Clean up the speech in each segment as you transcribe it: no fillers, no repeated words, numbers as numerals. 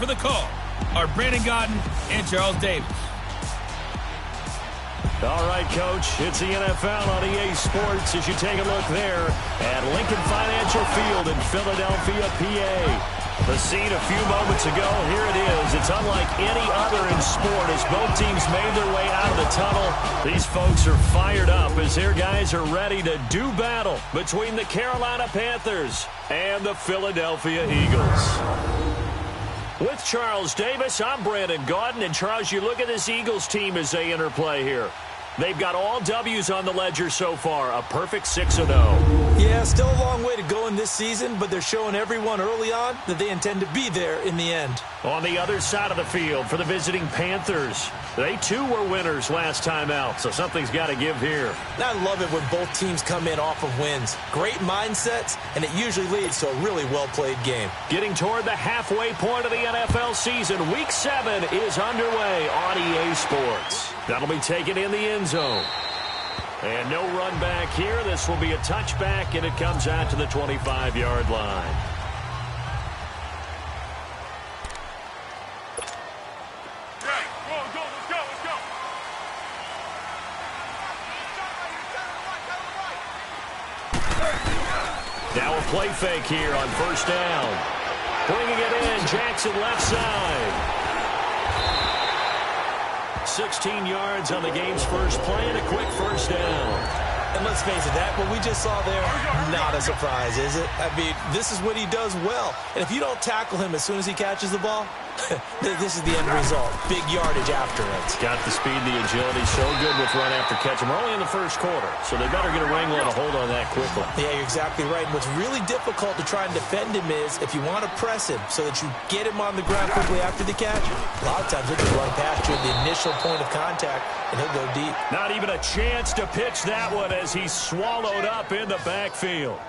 for the call are Brandon Gaudin and Charles Davis. All right, Coach, it's the NFL on EA Sports as you take a look there at Lincoln Financial Field in Philadelphia, PA. The scene a few moments ago, here it is. It's unlike any other in sport as both teams made their way out of the tunnel. These folks are fired up as their guys are ready to do battle between the Carolina Panthers and the Philadelphia Eagles. With Charles Davis, I'm Brandon Gaudin. And, Charles, you look at this Eagles team as they interplay here. They've got all W's on the ledger so far, a perfect 6-0. Yeah, still a long way to go in this season, but they're showing everyone early on that they intend to be there in the end. On the other side of the field for the visiting Panthers, they too were winners last time out, so something's got to give here. I love it when both teams come in off of wins. Great mindsets, and it usually leads to a really well-played game. Getting toward the halfway point of the NFL season, Week 7 is underway on EA Sports. That'll be taken in the end zone. And no run back here. This will be a touchback, and it comes out to the 25-yard line. Now a play fake here on first down. Bringing it in, Jackson left side. 16 yards on the game's first play and a quick first down. And let's face it, that what we just saw there, not a surprise, is it? I mean, this is what he does well. And if you don't tackle him as soon as he catches the ball, this is the end result. Big yardage after it. Got the speed, the agility, so good with run after catch. We're only in the first quarter, so they better get a wrangle and a hold on that quickly. Yeah, you're exactly right. And what's really difficult to try and defend him is if you want to press him so that you get him on the ground quickly after the catch, a lot of times he'll just run past you at the initial point of contact, and he'll go deep. Not even a chance to pitch that one as he's swallowed up in the backfield.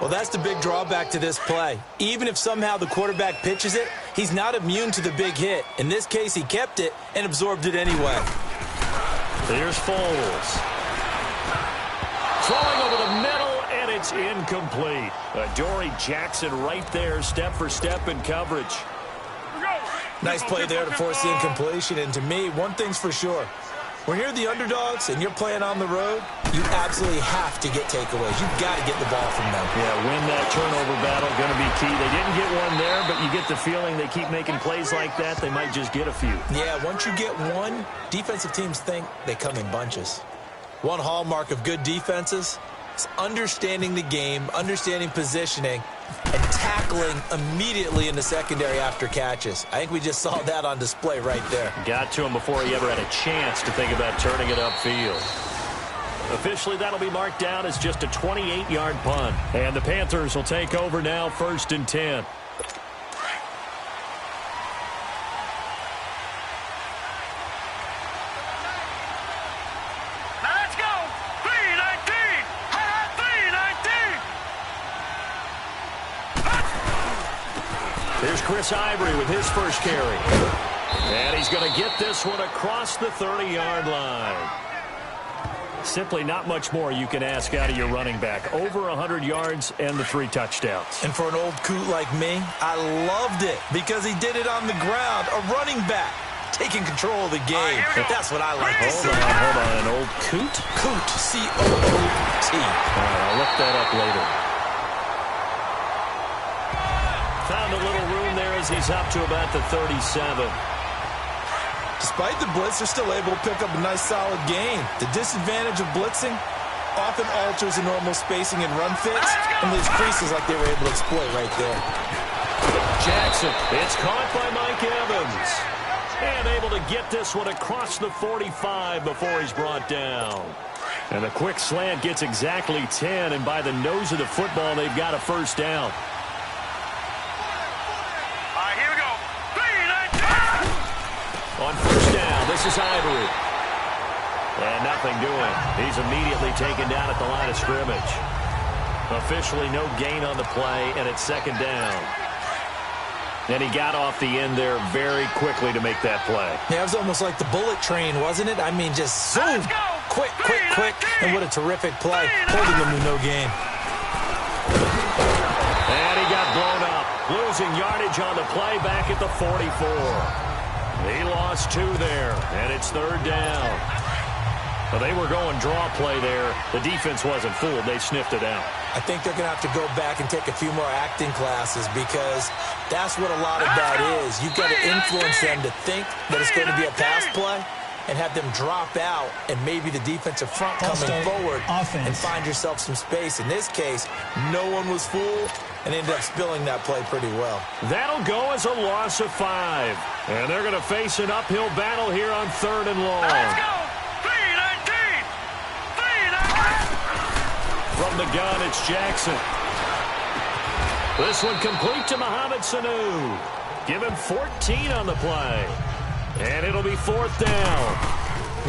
Well, that's the big drawback to this play. Even if somehow the quarterback pitches it, he's not immune to the big hit. In this case, he kept it and absorbed it anyway. Here's Foles. Throwing over the middle, and it's incomplete. Adoree Jackson right there, step for step in coverage. Nice play there to force the incompletion. And to me, one thing's for sure. When you're the underdogs and you're playing on the road, you absolutely have to get takeaways. You've got to get the ball from them. Yeah, win that turnover battle, going to be key. They didn't get one there, but you get the feeling they keep making plays like that, they might just get a few. Yeah, once you get one, defensive teams think they come in bunches. One hallmark of good defenses is understanding the game, understanding positioning, and tackling immediately in the secondary after catches. I think we just saw that on display right there. Got to him before he ever had a chance to think about turning it upfield. Officially, that'll be marked down as just a 28-yard punt. And the Panthers will take over now, 1st and 10. Here's Chris Ivory with his first carry. And he's going to get this one across the 30-yard line. Simply not much more you can ask out of your running back. Over 100 yards and the 3 touchdowns. And for an old coot like me, I loved it because he did it on the ground. A running back taking control of the game. That's what I like to see. Hold on. An old coot? Coot. C-O-O-T. All right, I'll look that up later. Found a little room there as he's up to about the 37. Despite the blitz, they're still able to pick up a nice, solid gain. The disadvantage of blitzing often alters the normal spacing and run fits, and leaves creases like they were able to exploit right there. Jackson, it's caught by Mike Evans. And able to get this one across the 45 before he's brought down. And a quick slant gets exactly 10, and by the nose of the football, they've got a first down. On first down, this is Ivory. And nothing doing. He's immediately taken down at the line of scrimmage. Officially no gain on the play, and it's 2nd down. And he got off the end there very quickly to make that play. Yeah, it was almost like the bullet train, wasn't it? I mean, just zoom. Quick, quick, quick. And what a terrific play. Holding them with no gain. And he got blown up. Lose losing yardage on the play back at the 44. He lost 2 there, and it's 3rd down. Well, they were going draw play there. The defense wasn't fooled. They sniffed it out. I think they're going to have to go back and take a few more acting classes because that's what a lot of that is. You've got to influence them to think that it's going to be a pass play and have them drop out and maybe the defensive front coming forward and find yourself some space. In this case, no one was fooled and ended up spilling that play pretty well. That'll go as a loss of 5. And they're going to face an uphill battle here on 3rd and long. Let's go! 3-19! 3-19! From the gun, it's Jackson. This one complete to Mohamed Sanu. Give him 14 on the play. And it'll be 4th down.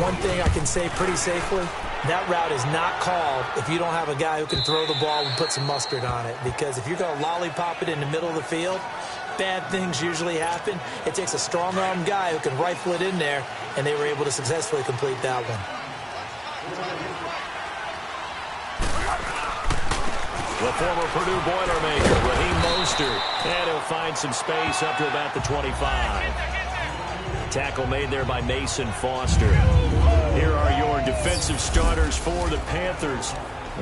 One thing I can say pretty safely, that route is not called if you don't have a guy who can throw the ball and put some mustard on it. Because if you're going to lollipop it in the middle of the field, bad things usually happen. It takes a strong-arm guy who can rifle it in there, and they were able to successfully complete that one. The former Purdue Boilermaker, Raheem Mostert. And he'll find some space up to about the 25. Tackle made there by Mason Foster. Here are your defensive starters for the Panthers.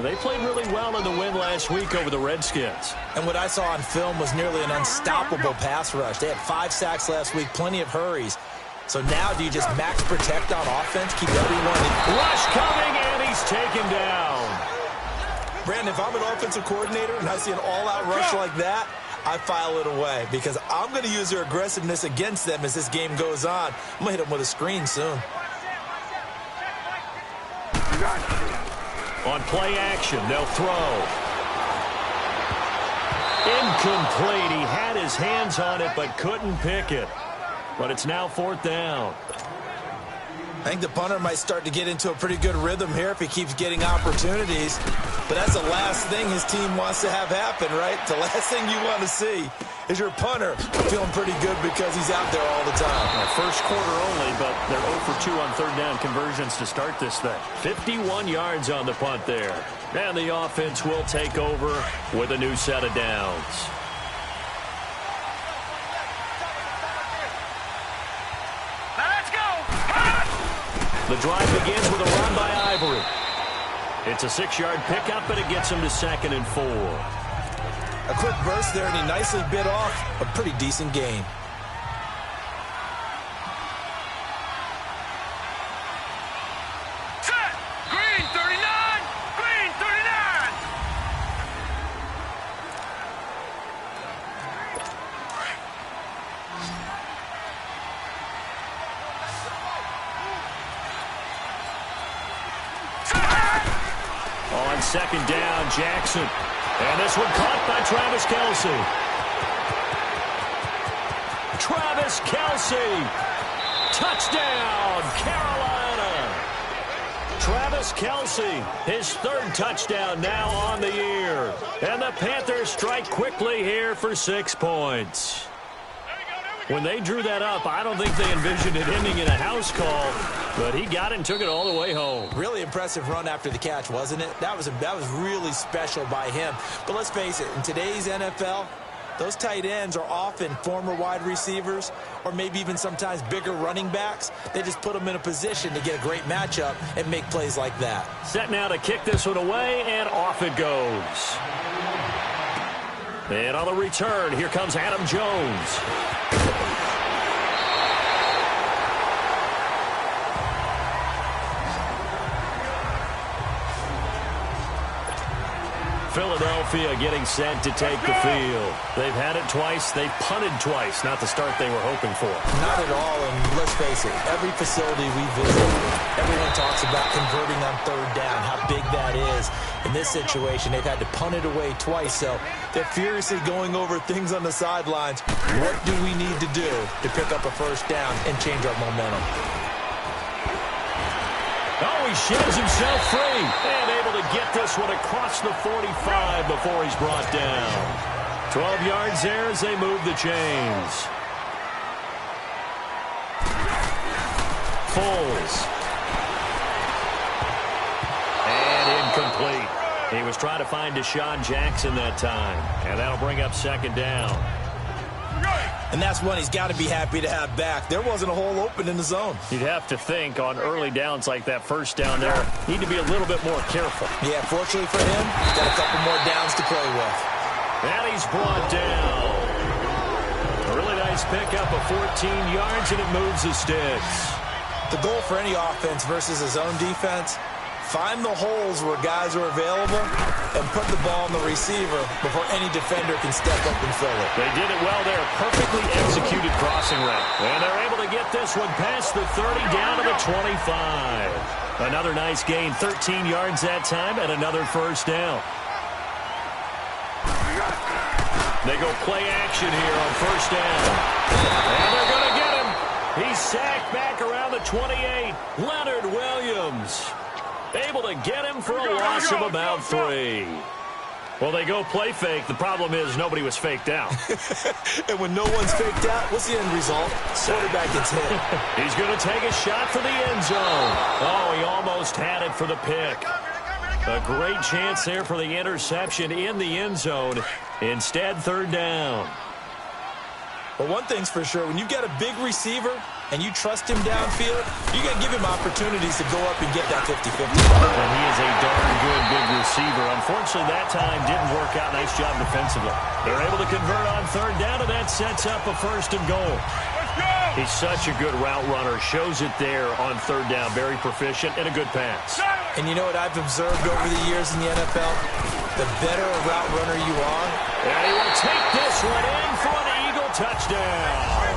They played really well in the win last week over the Redskins. And what I saw on film was nearly an unstoppable pass rush. They had 5 sacks last week, plenty of hurries. So now do you just max protect on offense, keep everyone in? Rush coming, and he's taken down. Brandon, if I'm an offensive coordinator and I see an all-out rush like that, I file it away because I'm going to use their aggressiveness against them as this game goes on. I'm going to hit them with a screen soon. On play action, they'll throw. Incomplete. He had his hands on it but couldn't pick it. But it's now 4th down. I think the punter might start to get into a pretty good rhythm here if he keeps getting opportunities. But that's the last thing his team wants to have happen, right? The last thing you want to see is your punter feeling pretty good because he's out there all the time. First quarter only, but they're 0 for 2 on 3rd down conversions to start this thing. 51 yards on the punt there. And the offense will take over with a new set of downs. The drive begins with a run by Ivory. It's a 6-yard pickup, and it gets him to 2nd and 4. A quick burst there, and he nicely bit off a pretty decent gain. Set! Green 39! Green 39! On 2nd down, Jackson. And this one caught by Travis Kelce. Travis Kelce. Touchdown, Carolina. Travis Kelce, his 3rd touchdown now on the year. And the Panthers strike quickly here for 6 points. When they drew that up, I don't think they envisioned it ending in a house call, but he got it and took it all the way home. Really impressive run after the catch, wasn't it? That was really special by him. But let's face it, in today's NFL, those tight ends are often former wide receivers or maybe even sometimes bigger running backs. They just put them in a position to get a great matchup and make plays like that. Set now to kick this one away, and off it goes. And on the return, here comes Adam Jones. Philadelphia getting set to take the field. They've had it twice. They've punted twice. Not the start they were hoping for. Not at all, and let's face it, every facility we visit, everyone talks about converting on 3rd down, how big that is. In this situation, they've had to punt it away twice, so they're furiously going over things on the sidelines. What do we need to do to pick up a 1st down and change our momentum? Oh, he sheds himself free and able to get this one across the 45 before he's brought down. 12 yards there as they move the chains. Foles. And incomplete. He was trying to find Deshaun Jackson that time, and that'll bring up 2nd down. And that's one he's got to be happy to have back. There wasn't a hole open in the zone. You'd have to think on early downs like that first down there, need to be a little bit more careful. Yeah, fortunately for him, he's got a couple more downs to play with. And he's brought down. A really nice pickup of 14 yards, and it moves the sticks. The goal for any offense versus his own defense, find the holes where guys are available and put the ball on the receiver before any defender can step up and fill it. They did it well there. Perfectly executed crossing route. And they're able to get this one past the 30 down to the 25. Another nice gain, 13 yards that time, and another first down. They go play action here on first down. And they're going to get him. He's sacked back around the 28. Leonard Williams able to get him for a loss of about 3. Well, they go play fake. The problem is nobody was faked out. And when no one's faked out, what's the end result? Quarterback gets hit. He's going to take a shot for the end zone. Oh, he almost had it for the pick. A great chance there for the interception in the end zone. Instead, third down. But one thing's for sure, when you've got a big receiver and you trust him downfield, you got to give him opportunities to go up and get that 50-50. And he is a darn good big receiver. Unfortunately, that time didn't work out. Nice job defensively. They're able to convert on third down, and that sets up a first and goal. He's such a good route runner. Shows it there on third down. Very proficient and a good pass. And you know what I've observed over the years in the NFL? The better a route runner you are. And he will take this one in for an Eagle touchdown.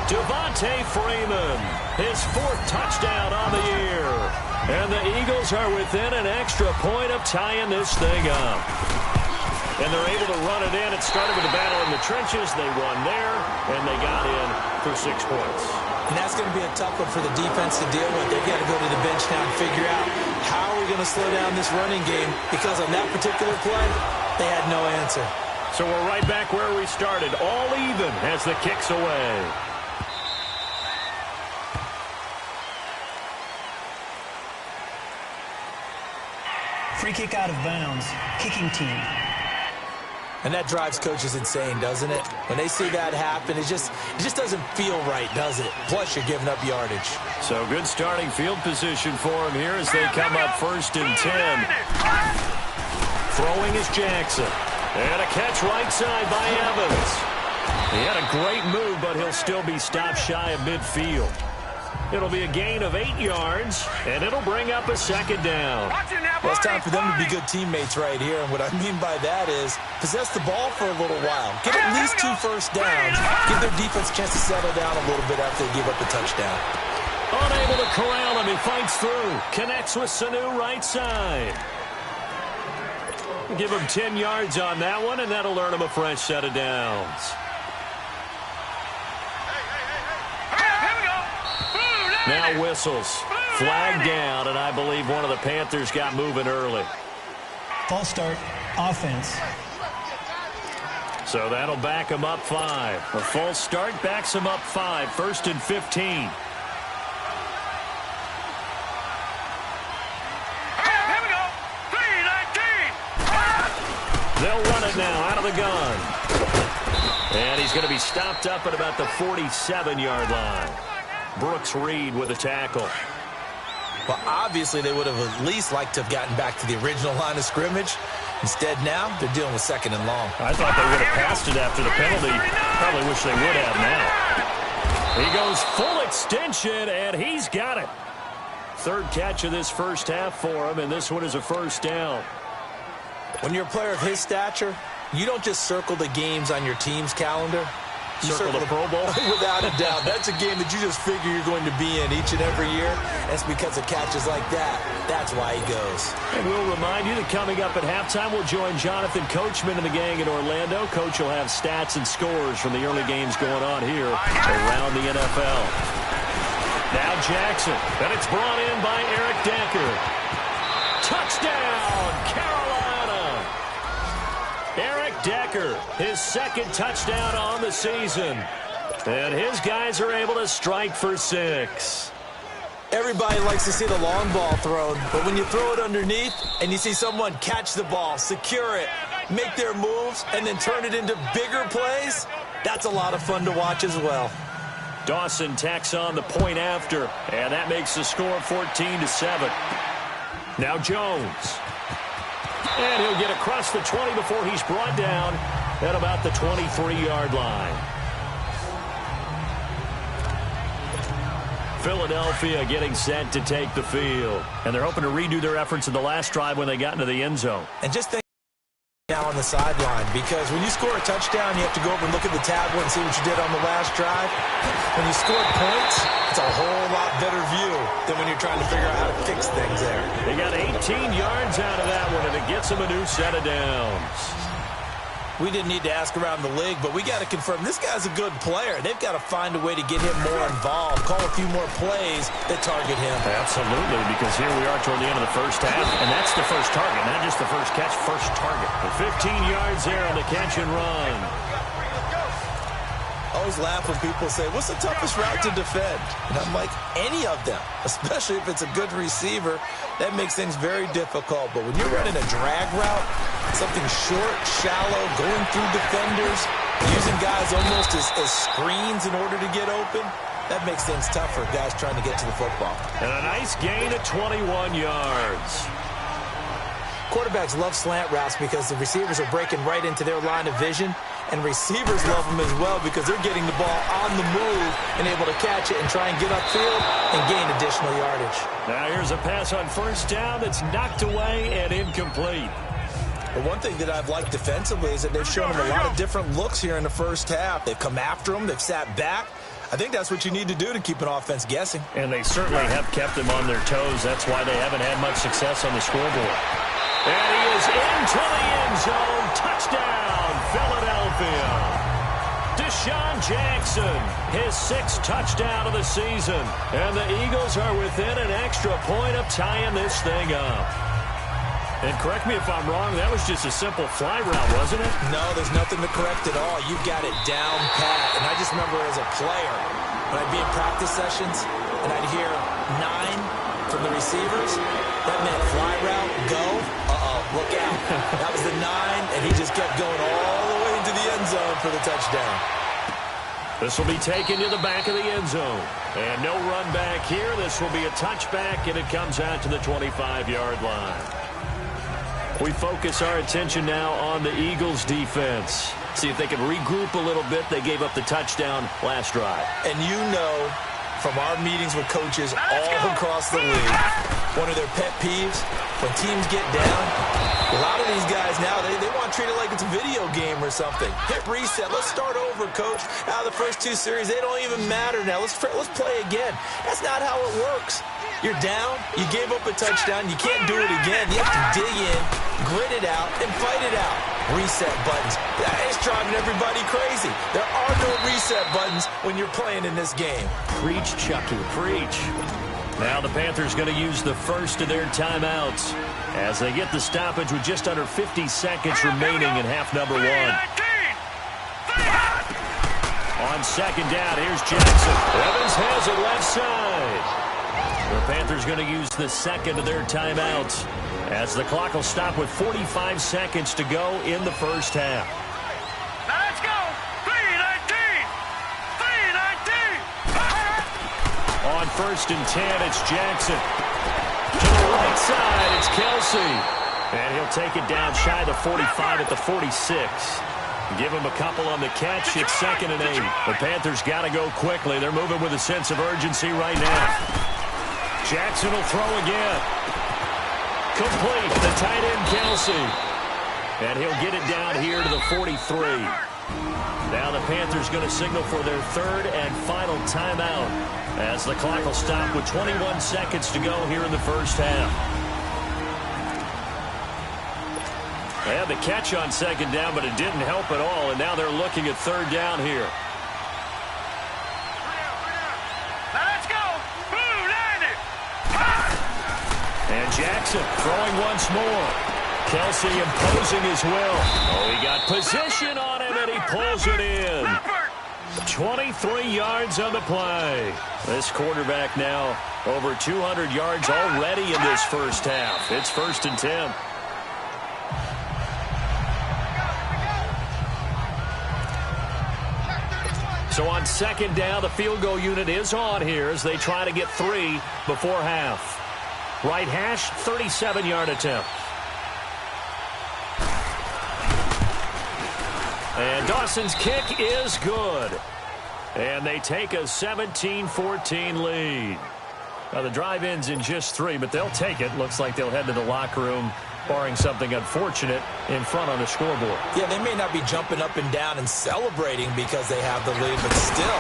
Devontae Freeman, his 4th touchdown on the year. And the Eagles are within an extra point of tying this thing up. And they're able to run it in. It started with a battle in the trenches. They won there, and they got in for 6 points. And that's going to be a tough one for the defense to deal with. They've got to go to the bench now and figure out how are we going to slow down this running game, because on that particular play, they had no answer. So we're right back where we started, all even as the kick's away. Free kick out of bounds. Kicking team. And that drives coaches insane, doesn't it? When they see that happen, it just doesn't feel right, does it? Plus, you're giving up yardage. So good starting field position for him here as they come up 1st and 10. Throwing is Jackson. And a catch right side by Evans. He had a great move, but he'll still be stopped shy of midfield. It'll be a gain of 8 yards, and it'll bring up a second down. Well, it's time for them to be good teammates right here, and what I mean by that is possess the ball for a little while. Get at least 2 first downs. Give their defense a chance to settle down a little bit after they give up a touchdown. Unable to corral him. He fights through. Connects with Sanu right side. Give him 10 yards on that one, and that'll earn him a fresh set of downs. Now whistles. Flag down, and I believe one of the Panthers got moving early. False start. Offense. So that'll back him up 5. A false start backs him up 5. 1st and 15. They'll run it now out of the gun. And he's going to be stopped up at about the 47-yard line. Brooks Reed with a tackle. Well, obviously, they would have at least liked to have gotten back to the original line of scrimmage. Instead, now, they're dealing with 2nd and long. I thought they would have passed it after the penalty. Probably wish they would have now. He goes full extension, and he's got it. 3rd catch of this first half for him, and this one is a first down. When you're a player of his stature, you don't just circle the games on your team's calendar. You circle the Pro Bowl? Without a doubt. That's a game that you just figure you're going to be in each and every year. That's because of catches like that. That's why he goes. And we'll remind you that coming up at halftime, we'll join Jonathan Coachman and the gang in Orlando. Coach will have stats and scores from the early games going on here around the NFL. Now Jackson. And it's brought in by Eric Decker. Touchdown, Carolina. Eric Decker, his 2nd touchdown on the season. And his guys are able to strike for 6. Everybody likes to see the long ball thrown, but when you throw it underneath and you see someone catch the ball, secure it, make their moves, and then turn it into bigger plays, That's a lot of fun to watch as well. Dawson tacks on the point after, and that makes the score 14-7. Now Jones. And he'll get across the 20 before he's brought down at about the 23-yard line. Philadelphia getting set to take the field. And they're hoping to redo their efforts in the last drive when they got into the end zone. And just think now on the sideline, because when you score a touchdown, you have to go over and look at the tablet and see what you did on the last drive. When you score points, it's a whole lot better view than when you're trying to figure out how to fix things there. They got 18 yards out of that one, and it gets them a new set of downs. We didn't need to ask around the league, but we got to confirm this guy's a good player. They've got to find a way to get him more involved, call a few more plays that target him. Absolutely, because here we are toward the end of the first half, and that's the first target, not just the first catch, first target. The 15 yards there on the catch and run. I always laugh when people say, what's the toughest route to defend? And I'm like, any of them, especially if it's a good receiver. That makes things very difficult. But when you're running a drag route, something short, shallow, going through defenders, using guys almost as screens in order to get open, that makes things tough for guys trying to get to the football. And a nice gain of 21 yards. Quarterbacks love slant routes because the receivers are breaking right into their line of vision, and receivers love them as well because they're getting the ball on the move and able to catch it and try and get upfield and gain additional yardage. Now here's a pass on first down that's knocked away and incomplete. But one thing that I've liked defensively is that they've shown them a lot of different looks here in the first half. They've come after them. They've sat back. I think that's what you need to do to keep an offense guessing. And they certainly have kept them on their toes. That's why they haven't had much success on the scoreboard. And he is into the end zone. Touchdown, Philadelphia. Deshaun Jackson, his 6th touchdown of the season. And the Eagles are within an extra point of tying this thing up. And correct me if I'm wrong, that was just a simple fly route, wasn't it? No, there's nothing to correct at all. You got it down pat. And I just remember as a player, when I'd be in practice sessions and I'd hear 9 from the receivers, that meant fly route, go. Look out. That was the 9, and he just kept going all the way into the end zone for the touchdown. This will be taken to the back of the end zone. And no run back here. This will be a touchback, and it comes out to the 25-yard line. We focus our attention now on the Eagles' defense. See if they can regroup a little bit. They gave up the touchdown last drive. And you know from our meetings with coaches all across the league, one of their pet peeves, when teams get down, a lot of these guys now, they want to treat it like it's a video game or something. Hit reset. Let's start over, coach. Now the first 2 series, they don't even matter now. Let's play again. That's not how it works. You're down. You gave up a touchdown. You can't do it again. You have to dig in, grit it out, and fight it out. Reset buttons. It's driving everybody crazy. There are no reset buttons when you're playing in this game. Preach, Chucky. Preach. Now the Panthers going to use the first of their timeouts as they get the stoppage with just under 50 seconds remaining in half number 1. On second down, here's Jackson. Evans has it left side. The Panthers going to use the second of their timeouts as the clock will stop with 45 seconds to go in the first half. Now let's go. 3-19. 3-19. On first and 10, it's Jackson. To the right side, it's Kelsey. And he'll take it down shy of the 45 at the 46. Give him a couple on the catch. It's 2nd and 8. The Panthers got to go quickly. They're moving with a sense of urgency right now. Jackson will throw again. Complete. The tight end, Kelsey. And he'll get it down here to the 43. Now the Panthers going to signal for their 3rd and final timeout as the clock will stop with 21 seconds to go here in the first half. They had the catch on second down, but it didn't help at all, and now they're looking at 3rd down here. And Jackson throwing once more. Kelsey imposing his will. Oh, he got position on him, and he pulls it in. 23 yards on the play. This quarterback now over 200 yards already in this first half. It's 1st and 10. So on second down, the field goal unit is on here as they try to get 3 before half. Right hash, 37-yard attempt. And Dawson's kick is good. And they take a 17-14 lead. Now, the drive ends in just 3, but they'll take it. Looks like they'll head to the locker room, barring something unfortunate, in front on the scoreboard. Yeah, they may not be jumping up and down and celebrating because they have the lead, but still,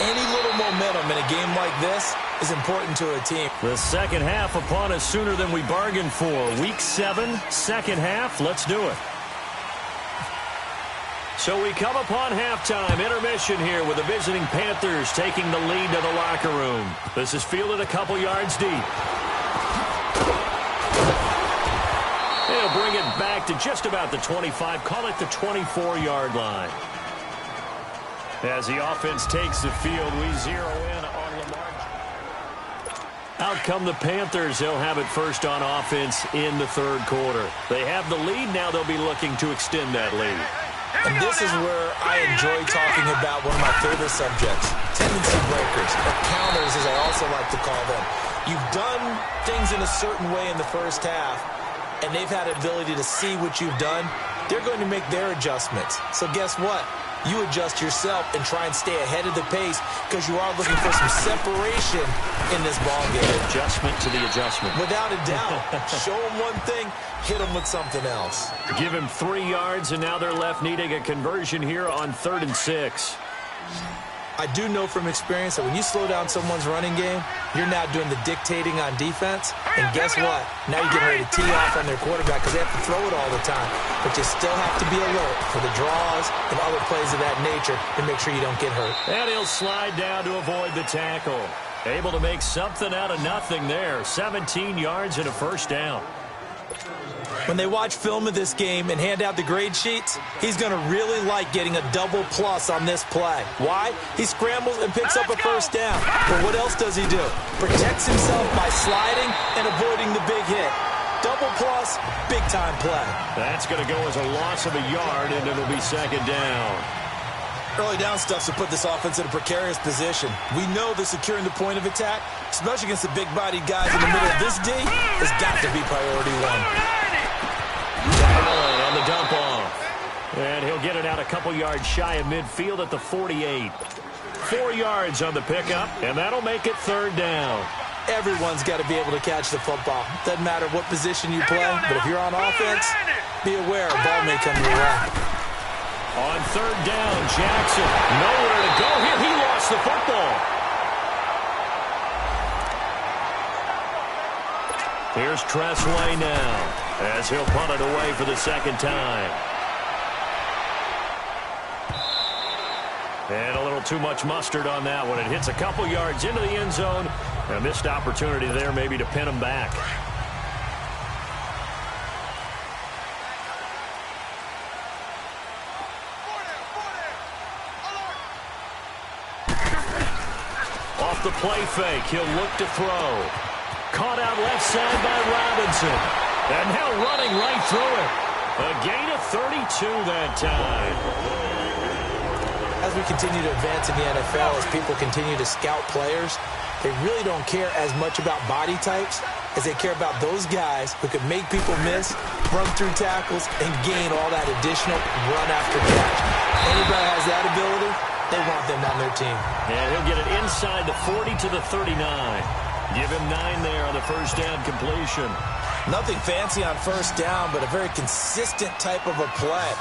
any little momentum in a game like this is important to a team. The second half upon us sooner than we bargained for. Week 7, second half. Let's do it. So we come upon halftime, intermission here with the visiting Panthers taking the lead to the locker room. This is fielded a couple yards deep. They'll bring it back to just about the 25, call it the 24-yard line. As the offense takes the field, we zero in on Lamar. Out come the Panthers. They'll have it first on offense in the third quarter. They have the lead. Now they'll be looking to extend that lead. And this is where I enjoy talking about one of my favorite subjects, tendency breakers, or counters as I also like to call them. You've done things in a certain way in the first half, and they've had the ability to see what you've done. They're going to make their adjustments. So guess what? You adjust yourself and try and stay ahead of the pace because you are looking for some separation in this ball game. Adjustment to the adjustment. Without a doubt. Show them one thing, hit them with something else. Give him 3 yards, and now they're left needing a conversion here on 3rd and 6. I do know from experience that when you slow down someone's running game, you're now doing the dictating on defense. And guess what? Now you're getting ready to tee off on their quarterback because they have to throw it all the time. But you still have to be alert for the draws and other plays of that nature to make sure you don't get hurt. And he'll slide down to avoid the tackle. Able to make something out of nothing there. 17 yards and a first down. When they watch film of this game and hand out the grade sheets, he's going to really like getting a double plus on this play. Why? He scrambles and picks up a first down. But what else does he do? Protects himself by sliding and avoiding the big hit. Double plus, big-time play. That's going to go as a loss of a yard, and it'll be second down. Early down stuff to put this offense in a precarious position. We know that securing the point of attack, especially against the big-bodied guys in the middle of this D, has got to be priority one. Allen on the dump off. And he'll get it out a couple yards shy of midfield at the 48. 4 yards on the pickup, and that'll make it third down. Everyone's got to be able to catch the football. Doesn't matter what position you play, but if you're on offense, be aware a ball may come your way. On third down, Jackson, nowhere to go here. He lost the football. Here's Tressway now, as he'll punt it away for the second time. And a little too much mustard on that one. It hits a couple yards into the end zone. A missed opportunity there maybe to pin him back. Off the play fake, he'll look to throw. Caught out left side by Robinson. And now running right through it. A gain of 32 that time. As we continue to advance in the NFL, as people continue to scout players, they really don't care as much about body types as they care about those guys who can make people miss, run through tackles, and gain all that additional run after catch. Anybody has that ability, they want them on their team. And he'll get it inside the 40 to the 39. Give him 9 there on the first down completion. Nothing fancy on first down, but a very consistent type of a play.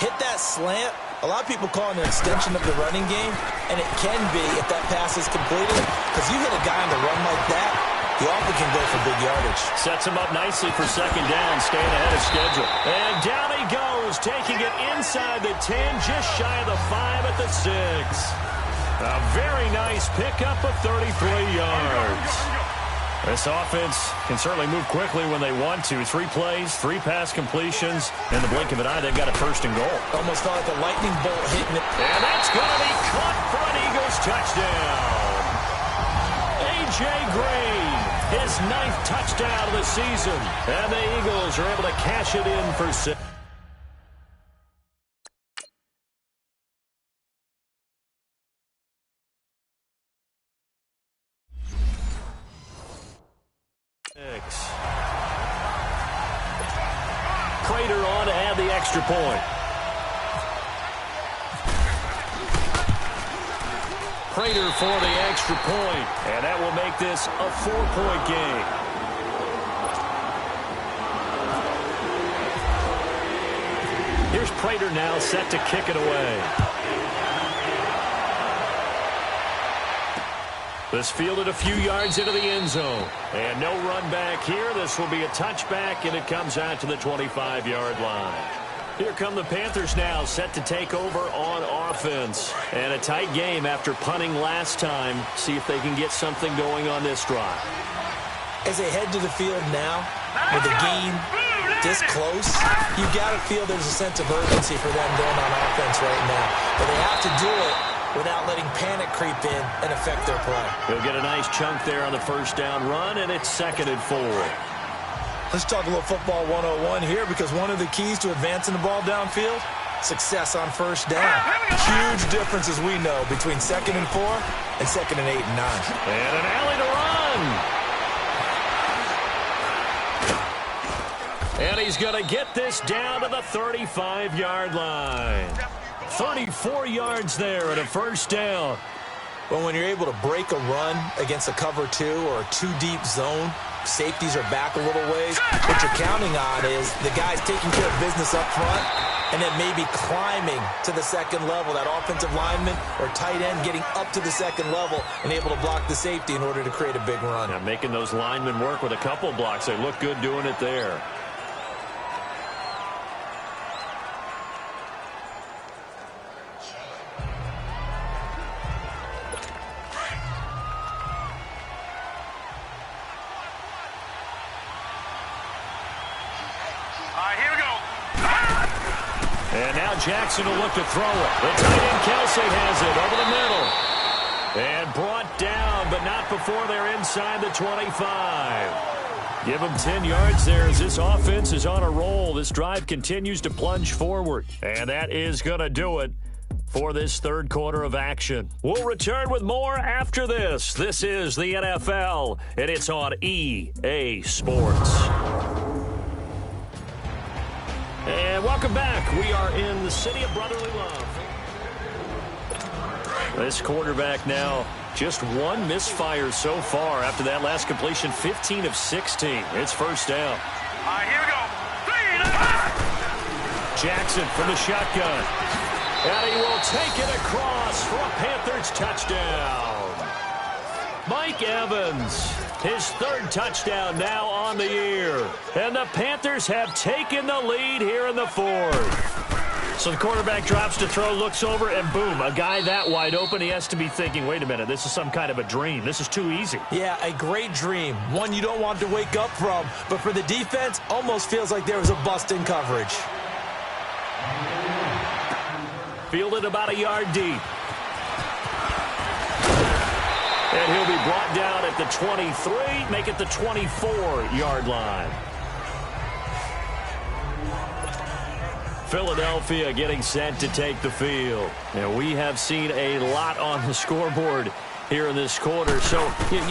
Hit that slant. A lot of people call it an extension of the running game, and it can be if that pass is completed, because you hit a guy on the run like that, he often can go for big yardage. Sets him up nicely for second down, staying ahead of schedule. And down he goes, taking it inside the 10, just shy of the 5 at the 6. A very nice pickup of 33 yards. This offense can certainly move quickly when they want to. 3 plays, 3 pass completions. In the blink of an eye, they've got a first and goal. Almost felt like a lightning bolt hitting it. And that's going to be caught for an Eagles touchdown. A.J. Green, his 9th touchdown of the season. And the Eagles are able to cash it in for 6. Prater on to add the extra point. Prater for the extra point, and that will make this a 4-point game. Here's Prater now set to kick it away. This fielded a few yards into the end zone. And no run back here. This will be a touchback, and it comes out to the 25-yard line. Here come the Panthers now, set to take over on offense. And a tight game after punting last time. See if they can get something going on this drive. As they head to the field now, with the game this close, you've got to feel there's a sense of urgency for them going on offense right now. But they have to do it without letting panic creep in and affect their play. He'll get a nice chunk there on the first down run, and it's 2nd and 4. Let's talk a little football 101 here, because one of the keys to advancing the ball downfield, success on first down. Huge difference, as we know, between 2nd and 4 and 2nd and 8 and 9. And an alley to run. And he's going to get this down to the 35-yard line. 34 yards there and a first down. But when you're able to break a run against a cover 2 or a 2-deep zone, safeties are back a little ways. What you're counting on is the guys taking care of business up front and then maybe climbing to the second level. That offensive lineman or tight end getting up to the second level and able to block the safety in order to create a big run. Now making those linemen work with a couple blocks. They look good doing it there. And now Jackson will look to throw it. The tight end Kelsey has it over the middle. And brought down, but not before they're inside the 25. Give them 10 yards there as this offense is on a roll. This drive continues to plunge forward. And that is going to do it for this third quarter of action. We'll return with more after this. This is the NFL, and it's on EA Sports. And welcome back. We are in the city of brotherly love. This quarterback now, just one misfire so far after that last completion, 15 of 16. It's first down. All right, here we go. 3 and Jackson from the shotgun. And he will take it across for a Panthers touchdown. Mike Evans, his third touchdown now on the year. And the Panthers have taken the lead here in the fourth. So the quarterback drops to throw, looks over, and boom, a guy that wide open, he has to be thinking, wait a minute, this is some kind of a dream. This is too easy. Yeah, a great dream. One you don't want to wake up from. But for the defense, almost feels like there was a bust in coverage. Fielded about a yard deep. And he'll be brought down at the 23, make it the 24-yard line. Philadelphia getting set to take the field. And we have seen a lot on the scoreboard here in this quarter. So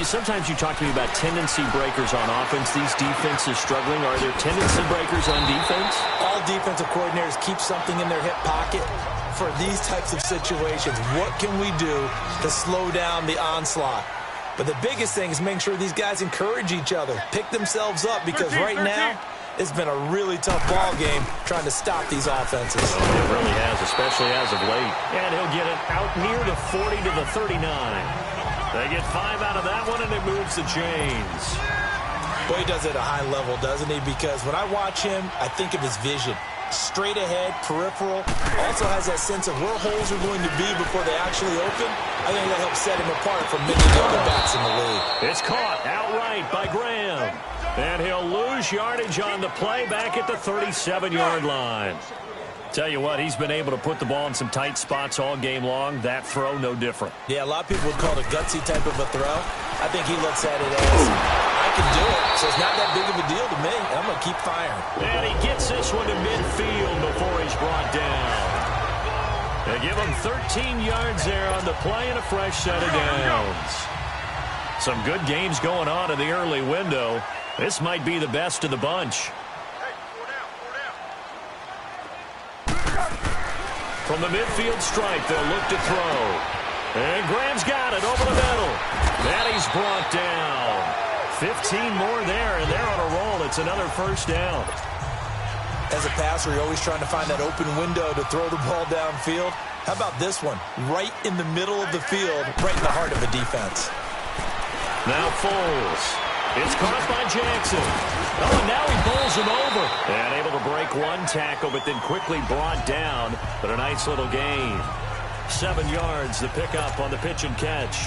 sometimes you talk to me about tendency breakers on offense. These defenses struggling. Are there tendency breakers on defense? All defensive coordinators keep something in their hip pocket for these types of situations. What can we do to slow down the onslaught? But the biggest thing is making sure these guys encourage each other, pick themselves up, because right now it's been a really tough ball game trying to stop these offenses. Oh, it really has, especially as of late. And he'll get it out near the 40 to the 39. They get 5 out of that one, and it moves the chains. Boy, he does it at a high level, doesn't he? Because when I watch him, I think of his vision. Straight ahead, peripheral, also has that sense of where holes are going to be before they actually open. I think that helps set him apart from many other backs in the league. It's caught outright by Graham. And he'll lose yardage on the play back at the 37-yard line. Tell you what, he's been able to put the ball in some tight spots all game long. That throw, no different. Yeah, a lot of people would call it a gutsy type of a throw. I think he looks at it as, I can do it, so it's not that big of a deal to me. I'm going to keep firing. And he gets this one to midfield before he's brought down. They give him 13 yards there on the play and a fresh set of downs. Some good games going on in the early window. This might be the best of the bunch. From the midfield stripe, they'll look to throw. And Graham's got it over the middle. And he's brought down. 15 more there, and they're on a roll. It's another first down. As a passer, you're always trying to find that open window to throw the ball downfield. How about this one? Right in the middle of the field, right in the heart of a defense. Now Foles. It's caught by Jackson. Oh, and now he bowls him over. And able to break one tackle, but then quickly brought down. But a nice little gain. 7 yards, the pickup on the pitch and catch.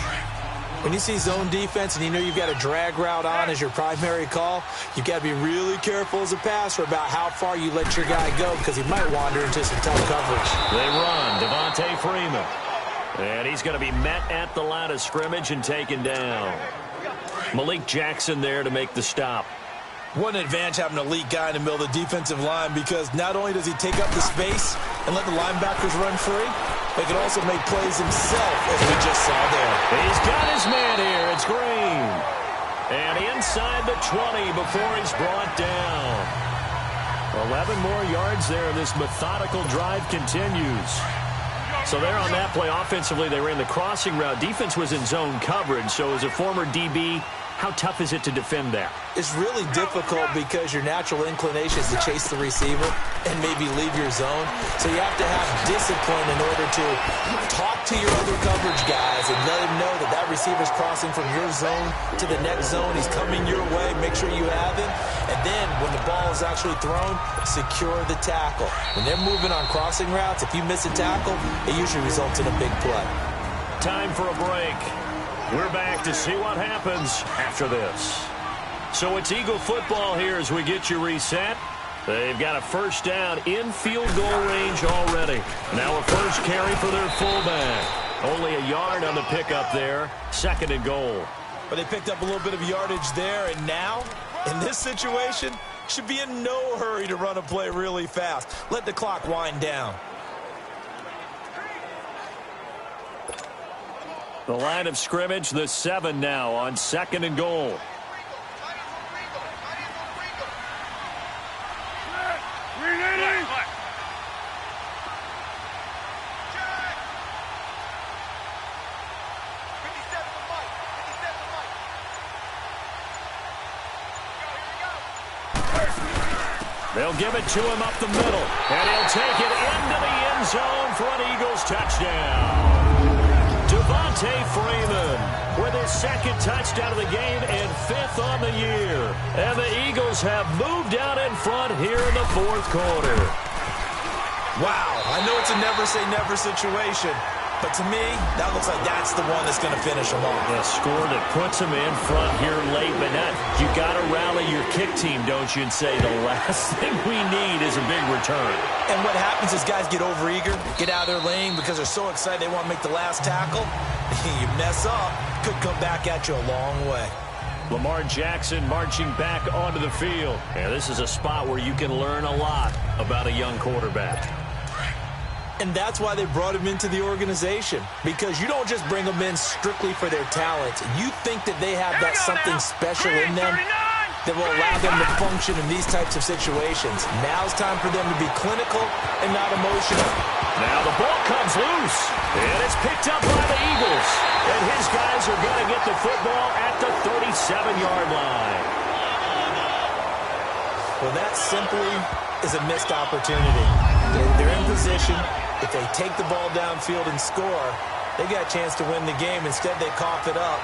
When you see zone defense and you know you've got a drag route on as your primary call, you've got to be really careful as a passer about how far you let your guy go because he might wander into some tough coverage. They run. Devontae Freeman. And he's going to be met at the line of scrimmage and taken down. Malik Jackson there to make the stop. What an advantage having an elite guy in the middle of the defensive line because not only does he take up the space and let the linebackers run free, but he can also make plays himself, as we just saw there. He's got his man here. It's Green. And inside the 20 before he's brought down. 11 more yards there. This methodical drive continues. So there on that play, offensively, they ran the crossing route. Defense was in zone coverage. So as a former DB, how tough is it to defend that? It's really difficult because your natural inclination is to chase the receiver and maybe leave your zone. So you have to have discipline in order to talk to your other coverage guys and let him know that that receiver's crossing from your zone to the next zone. He's coming your way. Make sure you have him. And then when the ball is actually thrown, secure the tackle. When they're moving on crossing routes, if you miss a tackle, it usually results in a big play. Time for a break. We're back to see what happens after this. So it's Eagle football here as we get you reset. They've got a first down in field goal range already. Now a first carry for their fullback. Only a yard on the pickup there. 2nd and goal. But they picked up a little bit of yardage there, and now, in this situation, should be in no hurry to run a play really fast. Let the clock wind down. The line of scrimmage, the 7 now on 2nd and goal. They'll give it to him up the middle, and he'll take it into the end zone for an Eagles touchdown. Devontae Freeman with his 2nd touchdown of the game and 5th on the year. And the Eagles have moved out in front here in the 4th quarter. Wow, I know it's a never-say-never situation, but to me, that looks like that's the one that's going to finish them off. A score that puts them in front here late, but not. You got to rally your kick team, don't you, and say the last thing we need is a big return. And what happens is guys get overeager, get out of their lane because they're so excited they want to make the last tackle. You mess up, could come back at you a long way. Lamar Jackson marching back onto the field. And this is a spot where you can learn a lot about a young quarterback. And that's why they brought him into the organization. Because you don't just bring them in strictly for their talent. You think that they have that something special in them that will allow them to function in these types of situations. Now's time for them to be clinical and not emotional. Now the ball comes loose. And it's picked up by the Eagles. And his guys are going to get the football at the 37-yard line. Well, that simply is a missed opportunity. They're in position. If they take the ball downfield and score, they got a chance to win the game. Instead, they cough it up.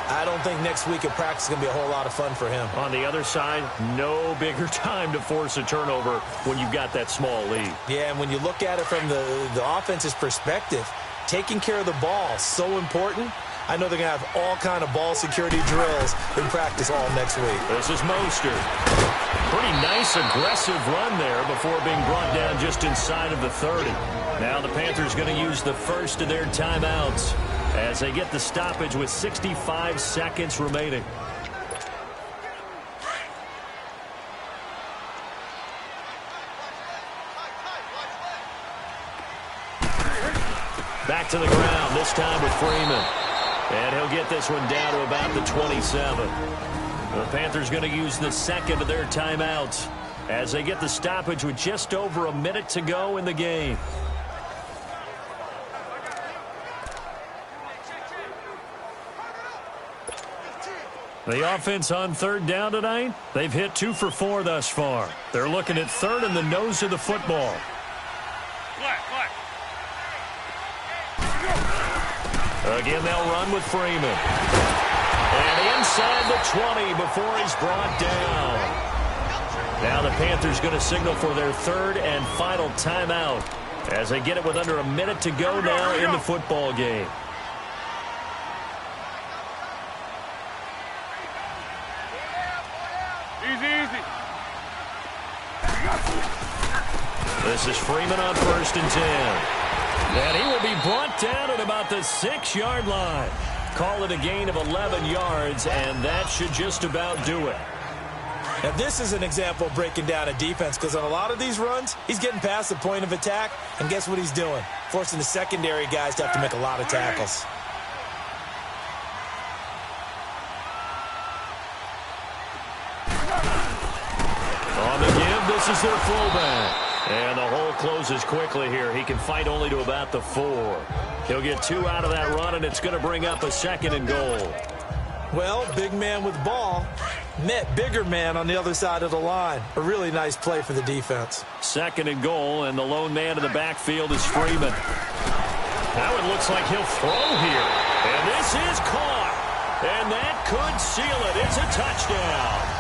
I don't think next week at practice is going to be a whole lot of fun for him. On the other side, no bigger time to force a turnover when you've got that small lead. Yeah, and when you look at it from the offense's perspective, taking care of the ball is so important. I know they're going to have all kind of ball security drills in practice all next week. This is Mostert. Pretty nice, aggressive run there before being brought down just inside of the 30. Now the Panthers going to use the first of their timeouts as they get the stoppage with 65 seconds remaining. Back to the ground, this time with Freeman. And he'll get this one down to about the 27. The Panthers going to use the second of their timeouts as they get the stoppage with just over a minute to go in the game. The offense on third down tonight, they've hit 2 for 4 thus far. They're looking at third and the nose of the football. Again, they'll run with Freeman. And inside the 20 before he's brought down. Now the Panthers going to signal for their third and final timeout as they get it with under a minute to go now in the football game. This is Freeman on 1st and 10. And he will be brought down at about the 6-yard line. Call it a gain of 11 yards, and that should just about do it. Now, this is an example of breaking down a defense, because on a lot of these runs, he's getting past the point of attack, and guess what he's doing? Forcing the secondary guys to have to make a lot of tackles. On the give, this is their fullback. And the hole closes quickly here. He can fight only to about the 4. He'll get 2 out of that run, and it's going to bring up a 2nd and goal. Well, big man with ball met bigger man on the other side of the line. A really nice play for the defense. 2nd and goal, and the lone man in the backfield is Freeman. Now it looks like he'll throw here. And this is caught. And that could seal it. It's a touchdown.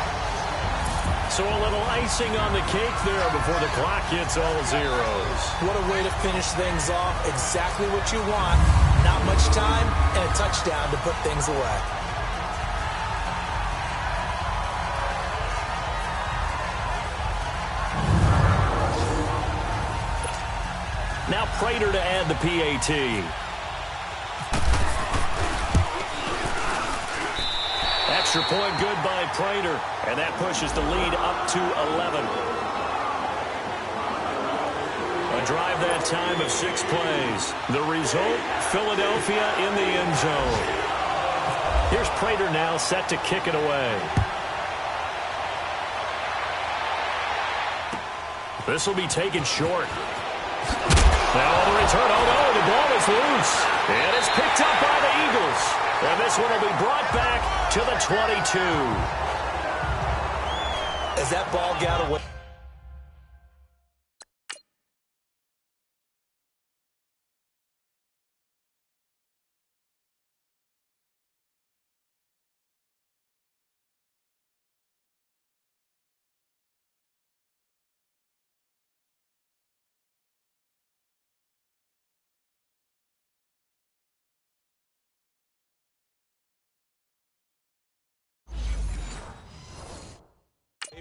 So a little icing on the cake there before the clock hits all zeros. What a way to finish things off. Exactly what you want. Not much time and a touchdown to put things away. Now Prater to add the PAT. Extra point good by Prater, and that pushes the lead up to 11. A drive that time of 6 plays. The result, Philadelphia in the end zone. Here's Prater now set to kick it away. This will be taken short. Now on the return, oh no, the ball is loose. And it's picked up by the Eagles. And this one will be brought back to the 22. As that ball got away.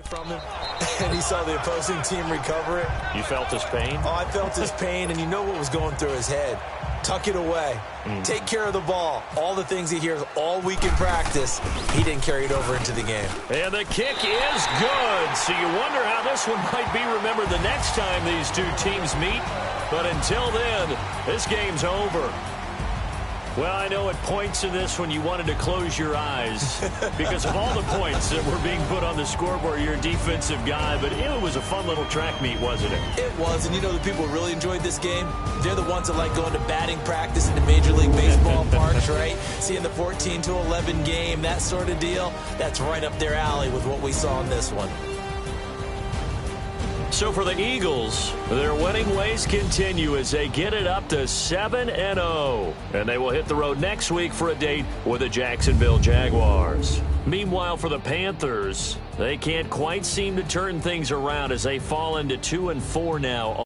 From him, and he saw the opposing team recover it. You felt his pain? Oh, I felt his pain, and you know what was going through his head. Tuck it away. Take care of the ball. All the things he hears all week in practice, he didn't carry it over into the game. And the kick is good. So you wonder how this one might be remembered the next time these two teams meet. But until then, this game's over. Well, I know at points in this when you wanted to close your eyes because of all the points that were being put on the scoreboard. You're a defensive guy, but it was a fun little track meet, wasn't it? It was, and you know the people who really enjoyed this game? They're the ones that like going to batting practice in the Major League Baseball parks, right? Seeing the 14-11 game, that sort of deal, that's right up their alley with what we saw in this one. So for the Eagles, their winning ways continue as they get it up to 7-0. And they will hit the road next week for a date with the Jacksonville Jaguars. Meanwhile, for the Panthers, they can't quite seem to turn things around as they fall into 2-4 now.